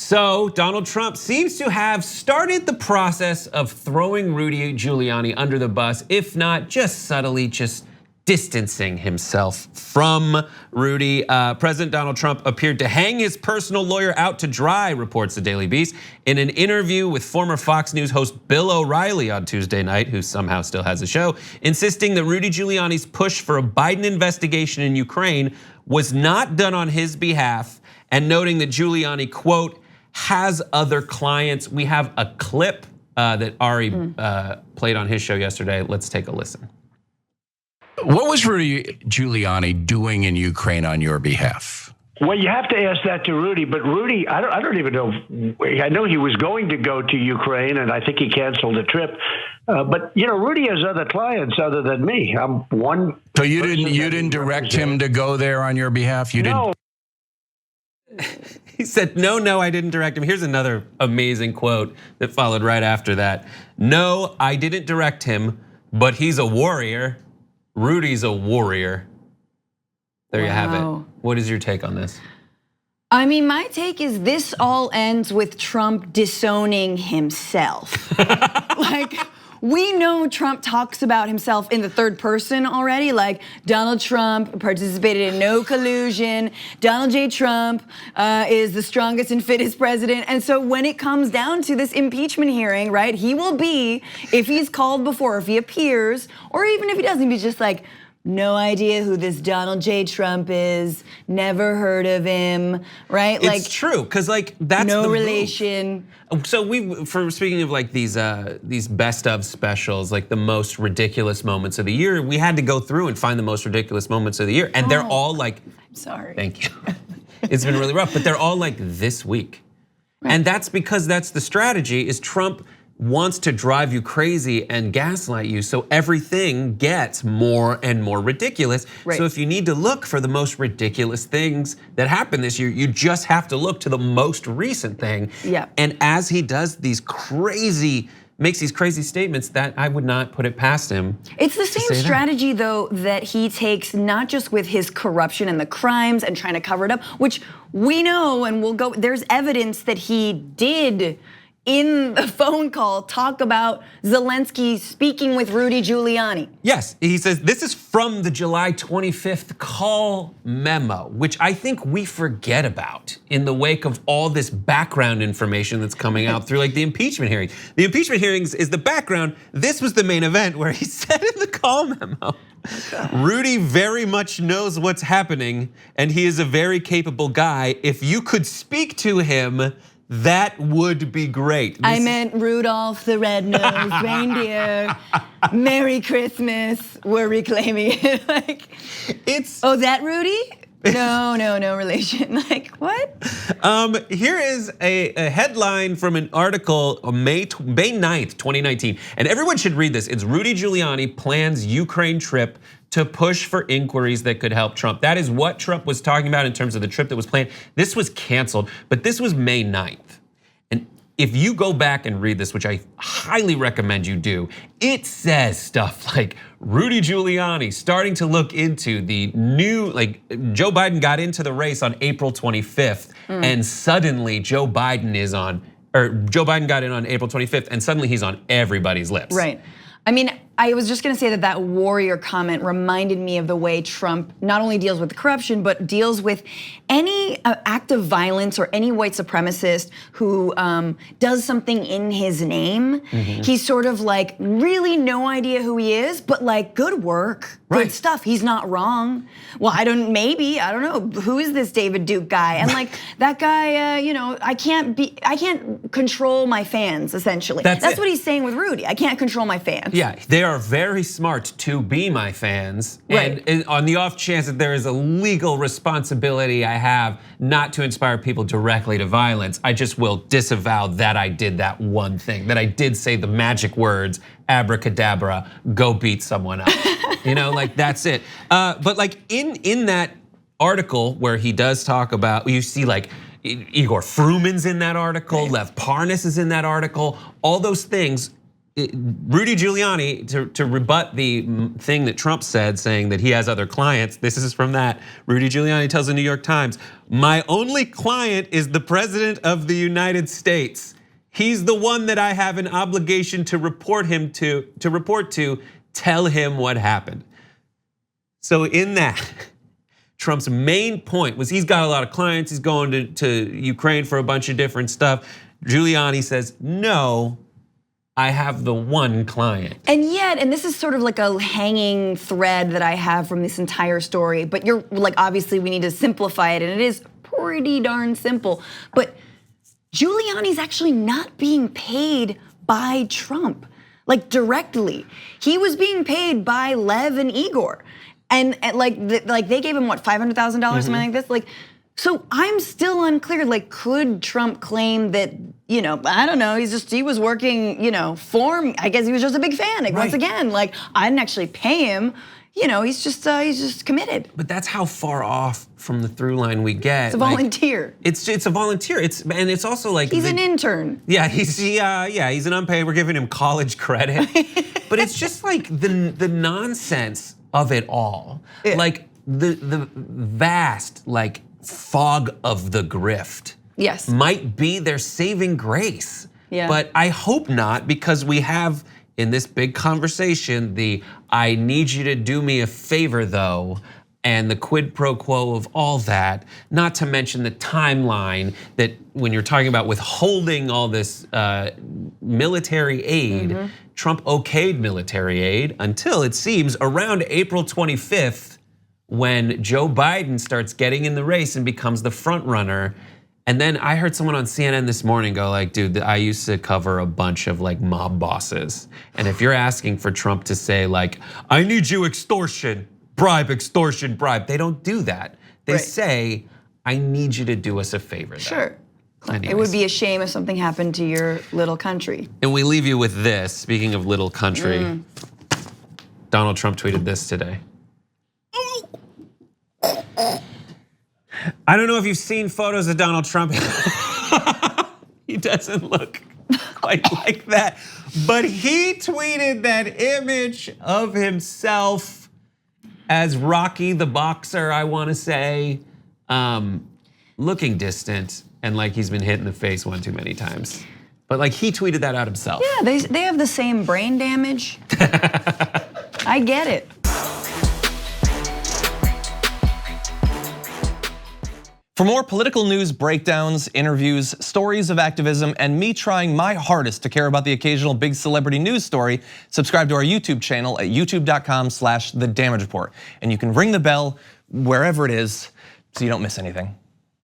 So Donald Trump seems to have started the process of throwing Rudy Giuliani under the bus, if not just subtly, just distancing himself from Rudy. President Donald Trump appeared to hang his personal lawyer out to dry, reports the Daily Beast, in an interview with former Fox News host Bill O'Reilly on Tuesday night, who somehow still has a show, insisting that Rudy Giuliani's push for a Biden investigation in Ukraine was not done on his behalf, and noting that Giuliani, quote, has other clients. We have a clip that Ari played on his show yesterday. Let's take a listen. What was Rudy Giuliani doing in Ukraine on your behalf? Well, you have to ask that to Rudy, but Rudy, I don't even know. I know he was going to go to Ukraine, and I think he canceled the trip. But Rudy has other clients other than me. I'm one. So you didn't direct him to go there on your behalf? You no. didn't. He said, no, I didn't direct him. Here's another amazing quote that followed right after that. No, I didn't direct him, but he's a warrior. Rudy's a warrior. There you have it. What is your take on this? I mean, my take is this all ends with Trump disowning himself. Like, we know Trump talks about himself in the third person already, like Donald Trump participated in no collusion. Donald J. Trump is the strongest and fittest president. And so when it comes down to this impeachment hearing, right, he will be, if he's called before, if he appears, or even if he doesn't, he's just like, no idea who this Donald J. Trump is, never heard of him, right? It's like, true, because like that's no the relation. Move. So for speaking of like these best of specials, like the most ridiculous moments of the year, we had to go through and find the most ridiculous moments of the year, and they're all like, I'm sorry. Thank you. It's been really rough, but they're all like this week, right. And that's because that's the strategy. Is Trump wants to drive you crazy and gaslight you, so everything gets more and more ridiculous. Right. So if you need to look for the most ridiculous things that happened this year, you just have to look to the most recent thing. Yeah. And as he does makes these crazy statements, that I would not put it past him. It's the same strategy though that he takes, not just with his corruption and the crimes and trying to cover it up, which we know and we'll go, there's evidence that he did in the phone call talk about Zelensky speaking with Rudy Giuliani. Yes, he says this is from the July 25th call memo, which I think we forget about in the wake of all this background information that's coming out through like the impeachment hearing. The impeachment hearings is the background. This was the main event where he said in the call memo, Rudy very much knows what's happening and he is a very capable guy. If you could speak to him, that would be great. I meant Rudolph the Red-Nosed Reindeer. Merry Christmas. We're reclaiming it. Like, oh, that Rudy? No relation. Like, what? Here is a headline from an article on May 9th, 2019. And everyone should read this. It's Rudy Giuliani plans Ukraine trip to push for inquiries that could help Trump. That is what Trump was talking about in terms of the trip that was planned. This was canceled, but this was May 9th. And if you go back and read this, which I highly recommend you do, it says stuff like Rudy Giuliani starting to look into the new, like Joe Biden got into the race on April 25th, and suddenly Joe Biden got in on April 25th, and suddenly he's on everybody's lips. Right. I mean, I was just gonna say that warrior comment reminded me of the way Trump not only deals with corruption, but deals with any act of violence or any white supremacist who does something in his name. He's sort of like really no idea who he is, but like good work, good stuff. He's not wrong. Well, I don't know. Who is this David Duke guy? And like that guy, I can't control my fans, essentially. That's what he's saying with Rudy. I can't control my fans. Yeah, they are very smart to be my fans. Right. And on the off chance that there is a legal responsibility I have not to inspire people directly to violence, I just will disavow that I did that one thing, that I did say the magic words, abracadabra, go beat someone up. Like that's it. But like in that article where he does talk about, you see like Igor Fruman's in that article, Lev Parnas is in that article, all those things. Rudy Giuliani, to rebut the thing that Trump said, saying that he has other clients, this is from that. Rudy Giuliani tells the New York Times, "My only client is the President of the United States. He's the one that I have an obligation to report to, tell him what happened." So in that, Trump's main point was he's got a lot of clients, he's going to Ukraine for a bunch of different stuff. Giuliani says, no, I have the one client. And yet, and this is sort of like a hanging thread that I have from this entire story, but you're like, obviously we need to simplify it, and it is pretty darn simple. But Giuliani's actually not being paid by Trump, like directly. He was being paid by Lev and Igor. And like they gave him what, $500,000, something like this? Like, so I'm still unclear. Like, could Trump claim that, I don't know, he was working, for me. I guess he was just a big fan. Like, once again, like I didn't actually pay him. He's just committed. But that's how far off from the through line we get. It's a volunteer. It's a volunteer. And it's also like he's an intern. Yeah, he's an unpaid. We're giving him college credit. But it's just like the nonsense of it all. Yeah. Like the vast like fog of the grift. Yes. Might be their saving grace. Yeah. But I hope not, because we have in this big conversation the I need you to do me a favor though, and the quid pro quo of all that, not to mention the timeline that when you're talking about withholding all this military aid, Trump okayed military aid until it seems around April 25th when Joe Biden starts getting in the race and becomes the front runner. And then I heard someone on CNN this morning go like, dude, I used to cover a bunch of like mob bosses. And if you're asking for Trump to say like, I need you extortion, bribe, they don't do that. They say, I need you to do us a favor. Sure. Anyways. It would be a shame if something happened to your little country. And we leave you with this, speaking of little country. Donald Trump tweeted this today. I don't know if you've seen photos of Donald Trump. He doesn't look quite like that. But he tweeted that image of himself as Rocky the boxer, I wanna say, looking distant and like he's been hit in the face one too many times. But like he tweeted that out himself. Yeah, they have the same brain damage. I get it. For more political news breakdowns, interviews, stories of activism, and me trying my hardest to care about the occasional big celebrity news story, subscribe to our YouTube channel at youtube.com/thedamagereport. And you can ring the bell wherever it is so you don't miss anything.